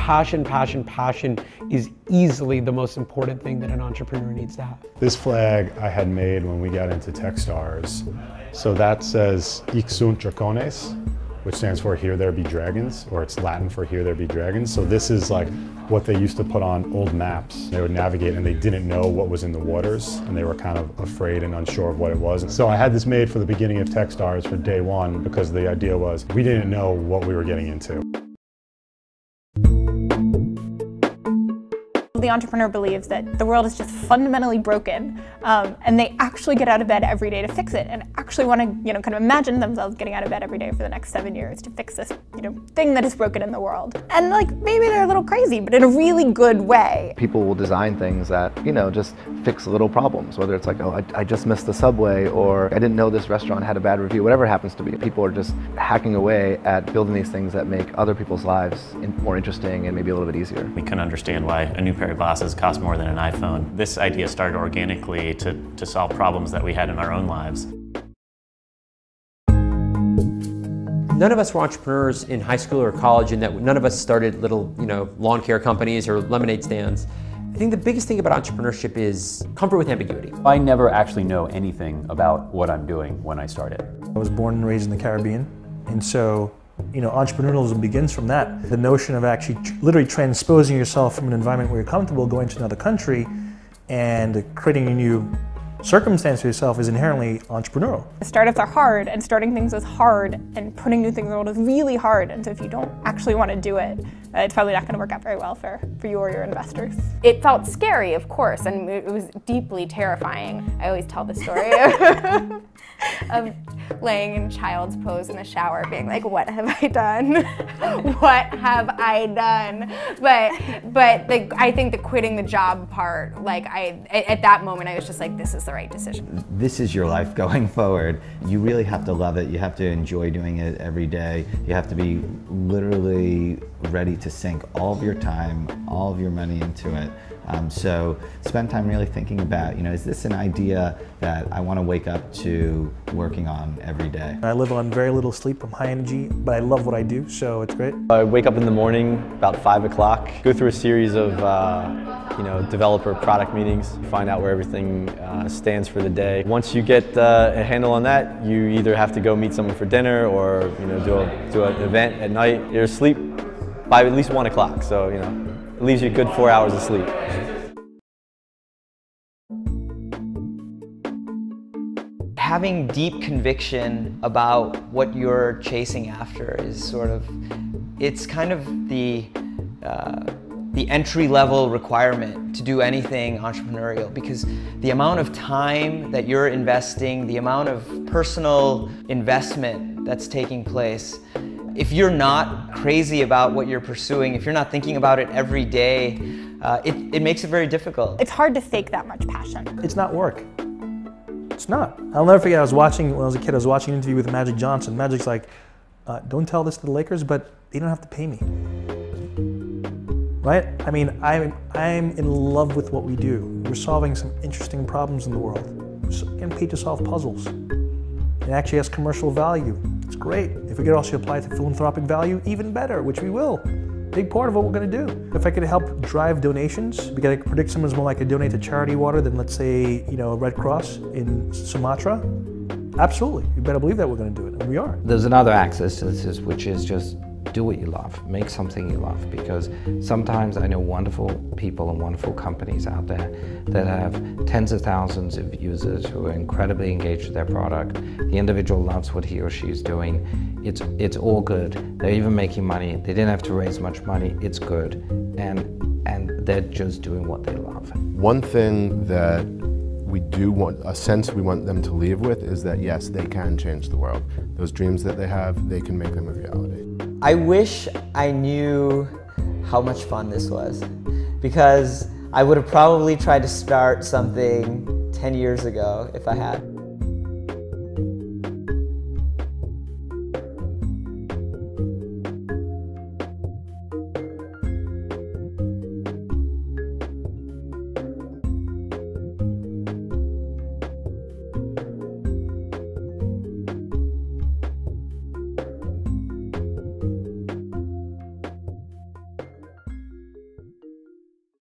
passion, passion, passion is easily the most important thing that an entrepreneur needs to have. This flag I had made when we got into TechStars. So that says Hic sunt dracones, which stands for Here There Be Dragons, or it's Latin for Here There Be Dragons. So this is like what they used to put on old maps. They would navigate and they didn't know what was in the waters and they were kind of afraid and unsure of what it was. And so I had this made for the beginning of TechStars for day one because the idea was we didn't know what we were getting into. The entrepreneur believes that the world is just fundamentally broken, and they actually get out of bed every day to fix it, and actually want to, kind of imagine themselves getting out of bed every day for the next 7 years to fix this, thing that is broken in the world. And maybe they're a little crazy, but in a really good way. People will design things that, just fix little problems, whether it's like, oh, I just missed the subway, or I didn't know this restaurant had a bad review, whatever it happens to be. People are just hacking away at building these things that make other people's lives more interesting and maybe a little bit easier. We couldn't understand why a new pair of glasses cost more than an iPhone. This idea started organically to solve problems that we had in our own lives. None of us were entrepreneurs in high school or college, and that none of us started little, lawn care companies or lemonade stands. I think the biggest thing about entrepreneurship is comfort with ambiguity. I never actually know anything about what I'm doing when I started. I was born and raised in the Caribbean, and so entrepreneurialism begins from that. The notion of actually literally transposing yourself from an environment where you're comfortable going to another country and creating a new circumstance for yourself is inherently entrepreneurial. Startups are hard, and starting things is hard, and putting new things in the world is really hard, and so if you don't actually want to do it, it's probably not going to work out very well for you or your investors. It felt scary, of course, and it was deeply terrifying. I always tell the story of laying in child's pose in the shower, being like, what have I done? What have I done? But I think the quitting the job part, at that moment, I was just like, this is the right decision. This is your life going forward. You really have to love it. You have to enjoy doing it every day. You have to be literally ready to sink all of your time, all of your money into it. So spend time really thinking about, is this an idea that I want to wake up to working on every day? I live on very little sleep. I'm high energy, but I love what I do, so it's great. I wake up in the morning about 5 o'clock, go through a series of developer product meetings, find out where everything stands for the day. Once you get a handle on that, you either have to go meet someone for dinner or do an event at night. You're asleep by at least 1 o'clock, so it leaves you a good 4 hours of sleep. Having deep conviction about what you're chasing after is it's kind of the entry-level requirement to do anything entrepreneurial, because the amount of time that you're investing, the amount of personal investment that's taking place, if you're not crazy about what you're pursuing, if you're not thinking about it every day, it makes it very difficult. It's hard to fake that much passion. It's not work. It's not. I'll never forget, when I was a kid, I was watching an interview with Magic Johnson. Magic's like, don't tell this to the Lakers, but you don't have to pay me. Right? I mean, I'm in love with what we do. We're solving some interesting problems in the world. We're getting paid to solve puzzles. It actually has commercial value. It's great. If we could also apply it to philanthropic value, even better, which we will. Big part of what we're going to do. If I could help drive donations, because I could predict someone's more likely to donate to charity water than, let's say, Red Cross in Sumatra, absolutely. You better believe that we're going to do it, and we are. There's another axis to this, which is just do what you love, make something you love, because sometimes I know wonderful people and wonderful companies out there that have tens of thousands of users who are incredibly engaged with their product. The individual loves what he or she is doing. It's all good. They're even making money. They didn't have to raise much money. It's good. And they're just doing what they love. One thing that we do want, a sense we want them to leave with, is that yes, they can change the world. Those dreams that they have, they can make them a reality. I wish I knew how much fun this was, because I would have probably tried to start something 10 years ago if I had.